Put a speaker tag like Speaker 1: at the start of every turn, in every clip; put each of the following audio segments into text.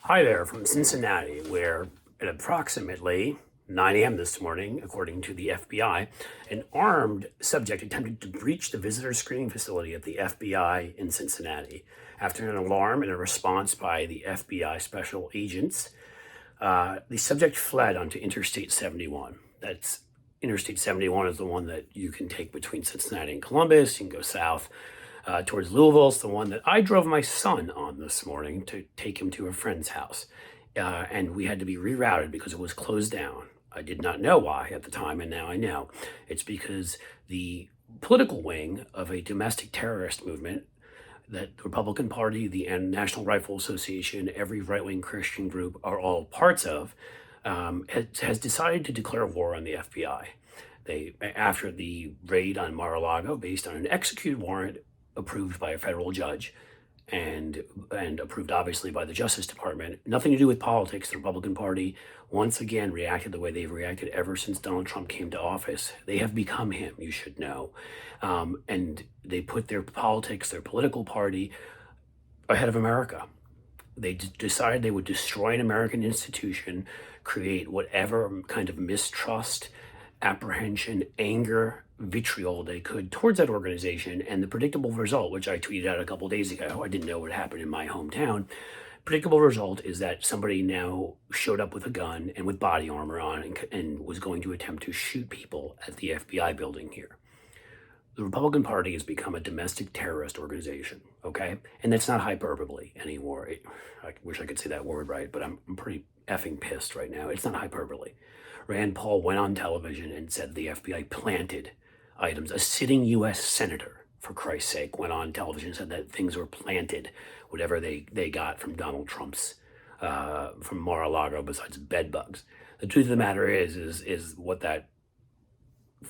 Speaker 1: Hi there from Cincinnati, where at approximately 9 a.m. this morning, according to the FBI, an armed subject attempted to breach the visitor screening facility at the FBI in Cincinnati. After an alarm and a response by the FBI special agents, the subject fled onto Interstate 71. That's Interstate 71 is the one that you can take between Cincinnati and Columbus. You can go south towards Louisville. It's the one that I drove my son on this morning to take him to a friend's house. And we had to be rerouted because it was closed down. I did not know why at the time, and now I know. It's because the political wing of a domestic terrorist movement that the Republican Party, the National Rifle Association, every right-wing Christian group are all parts of, has decided to declare war on the FBI. After the raid on Mar-a-Lago, based on an executed warrant approved by a federal judge and approved obviously by the Justice Department, nothing to do with politics. The Republican Party once again reacted the way they've reacted ever since Donald Trump came to office. They have become him, you should know. And they put their politics, their political party, ahead of America. They decided they would destroy an American institution, create whatever kind of mistrust, apprehension, anger, vitriol they could towards that organization. And the predictable result, which I tweeted out a couple days ago, I didn't know what happened in my hometown. Predictable result is that somebody now showed up with a gun and with body armor on and was going to attempt to shoot people at the FBI building here. The Republican Party has become a domestic terrorist organization, okay? And that's not hyperbole anymore. I wish I could say that word right, but I'm pretty effing pissed right now. It's not hyperbole. Rand Paul went on television and said the FBI planted items. A sitting U.S. senator, for Christ's sake, went on television and said that things were planted, whatever they got from Donald Trump's, from Mar-a-Lago besides bed bugs. The truth of the matter is what that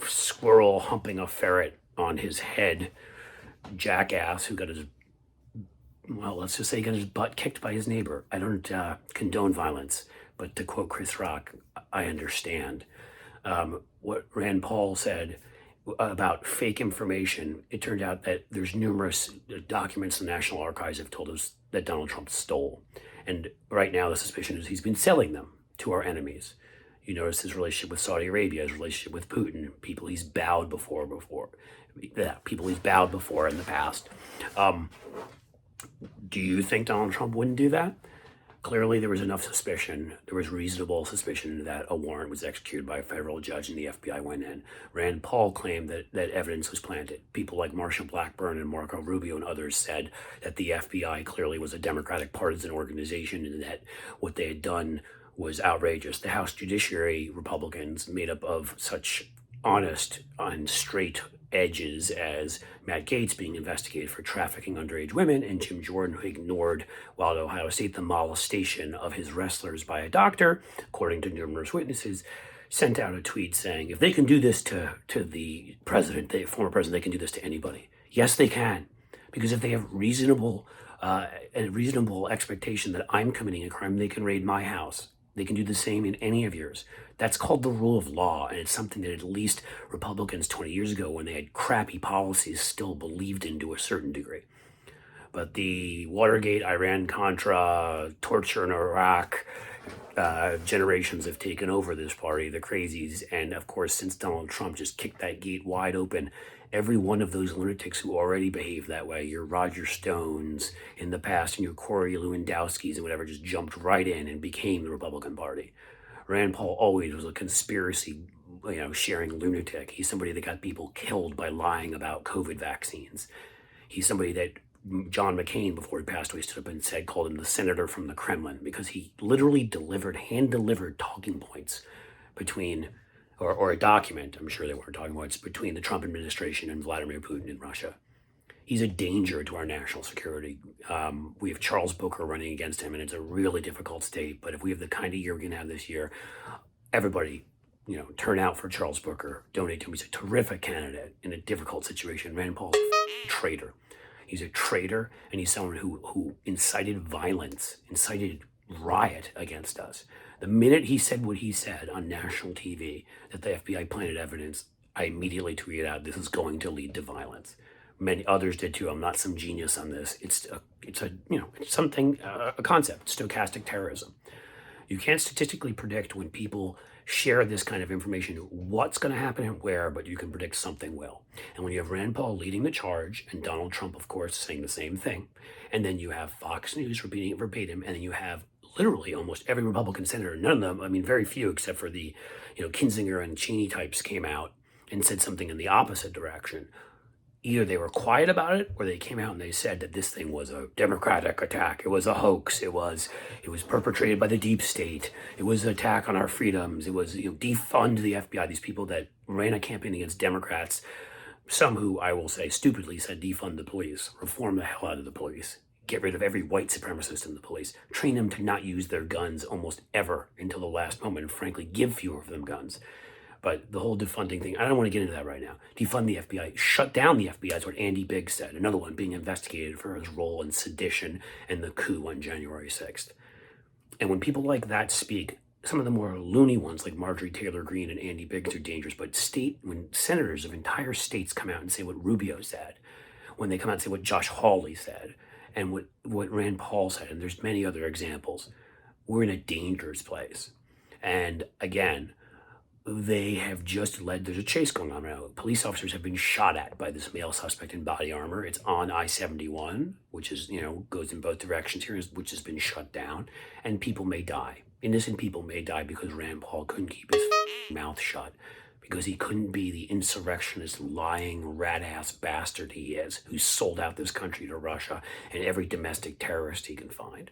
Speaker 1: squirrel humping a ferret on his head, jackass who got his, well, let's just say he got his butt kicked by his neighbor. I don't condone violence, but to quote Chris Rock, I understand. What Rand Paul said about fake information, it turned out that there's numerous documents the National Archives have told us that Donald Trump stole. And right now the suspicion is he's been selling them to our enemies. You notice his relationship with Saudi Arabia, his relationship with Putin, people he's bowed before people he's bowed before in the past. Do you think Donald Trump wouldn't do that? Clearly, there was enough suspicion, there was reasonable suspicion that a warrant was executed by a federal judge and the FBI went in. Rand Paul claimed that evidence was planted. People like Marsha, Blackburn, and Rubio and others said that the FBI clearly was a Democratic partisan organization and that what they had done was outrageous. The House Judiciary Republicans, made up of such honest and straight edges as Matt Gaetz being investigated for trafficking underage women, and Jim Jordan, who ignored, while at Ohio State, the molestation of his wrestlers by a doctor, according to numerous witnesses, sent out a tweet saying, if they can do this to the president, the former president, they can do this to anybody. Yes, they can. Because if they have a reasonable expectation that I'm committing a crime, they can raid my house. They can do the same in any of yours. That's called the rule of law, and it's something that at least Republicans 20 years ago, when they had crappy policies, still believed in to a certain degree. But the Watergate, Iran-Contra, torture in Iraq, generations have taken over this party, the crazies, and of course, since Donald Trump just kicked that gate wide open, every one of those lunatics who already behaved that way, your Roger Stones in the past and your Corey Lewandowskis and whatever, just jumped right in and became the Republican Party. Rand Paul always was a conspiracy, sharing lunatic. He's somebody that got people killed by lying about COVID vaccines. He's somebody that John McCain, before he passed away, stood up and said, called him the senator from the Kremlin, because he literally hand-delivered talking points between, or a document, I'm sure they weren't talking points, between the Trump administration and Vladimir Putin in Russia. He's a danger to our national security. We have Charles Booker running against him, and it's a really difficult state. But if we have the kind of year we're going to have this year, everybody, turn out for Charles Booker, donate to him. He's a terrific candidate in a difficult situation. Rand Paul's a traitor. He's a traitor, and he's someone who incited violence, incited riot against us. The minute he said what he said on national TV, that the FBI planted evidence, I immediately tweeted out, this is going to lead to violence. Many others did too. I'm not some genius on this. It's something, a concept, stochastic terrorism. You can't statistically predict when people share this kind of information what's going to happen and where, but you can predict something will. And when you have Rand Paul leading the charge and Donald Trump, of course, saying the same thing, and then you have Fox News repeating it verbatim, and then you have literally almost every Republican senator, none of them, I mean, very few except for the, Kinzinger and Cheney types came out and said something in the opposite direction. Either they were quiet about it or they came out and they said that this thing was a Democratic attack. It was a hoax. It was perpetrated by the deep state. It was an attack on our freedoms. It was, defund the FBI. These people that ran a campaign against Democrats, some who I will say stupidly said defund the police, reform the hell out of the police, get rid of every white supremacist in the police, train them to not use their guns almost ever until the last moment, and frankly, give fewer of them guns. But the whole defunding thing, I don't want to get into that right now. Defund the FBI, shut down the FBI is what Andy Biggs said. Another one being investigated for his role in sedition and the coup on January 6th. And when people like that speak, some of the more loony ones like Marjorie Taylor Greene and Andy Biggs are dangerous, but when senators of entire states come out and say what Rubio said, when they come out and say what Josh Hawley said, and what Rand Paul said, and there's many other examples, we're in a dangerous place. And again, they have just there's a chase going on right now. Police officers have been shot at by this male suspect in body armor. It's on I-71, which is, goes in both directions here, which has been shut down. And people may die. Innocent people may die because Rand Paul couldn't keep his mouth shut, because he couldn't be the insurrectionist, lying, rat-ass bastard he is, who sold out this country to Russia and every domestic terrorist he can find.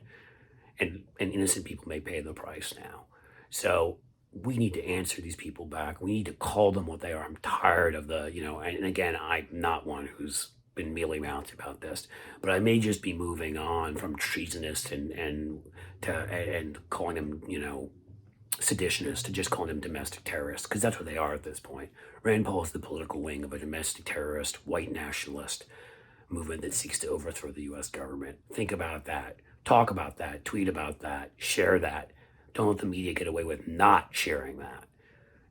Speaker 1: And innocent people may pay the price now. So we need to answer these people back. We need to call them what they are. I'm tired of and again, I'm not one who's been mealy-mouthed about this, but I may just be moving on from treasonist and calling them, seditionists to just calling them domestic terrorists, because that's what they are at this point. Rand Paul is the political wing of a domestic terrorist, white nationalist movement that seeks to overthrow the U.S. government. Think about that. Talk about that. Tweet about that. Share that. Don't let the media get away with not sharing that.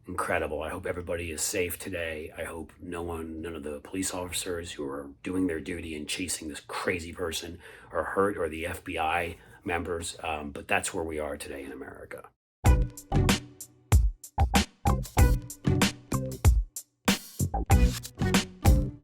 Speaker 1: Incredible. I hope everybody is safe today. I hope none of the police officers who are doing their duty and chasing this crazy person are hurt, or the FBI members. But that's where we are today in America.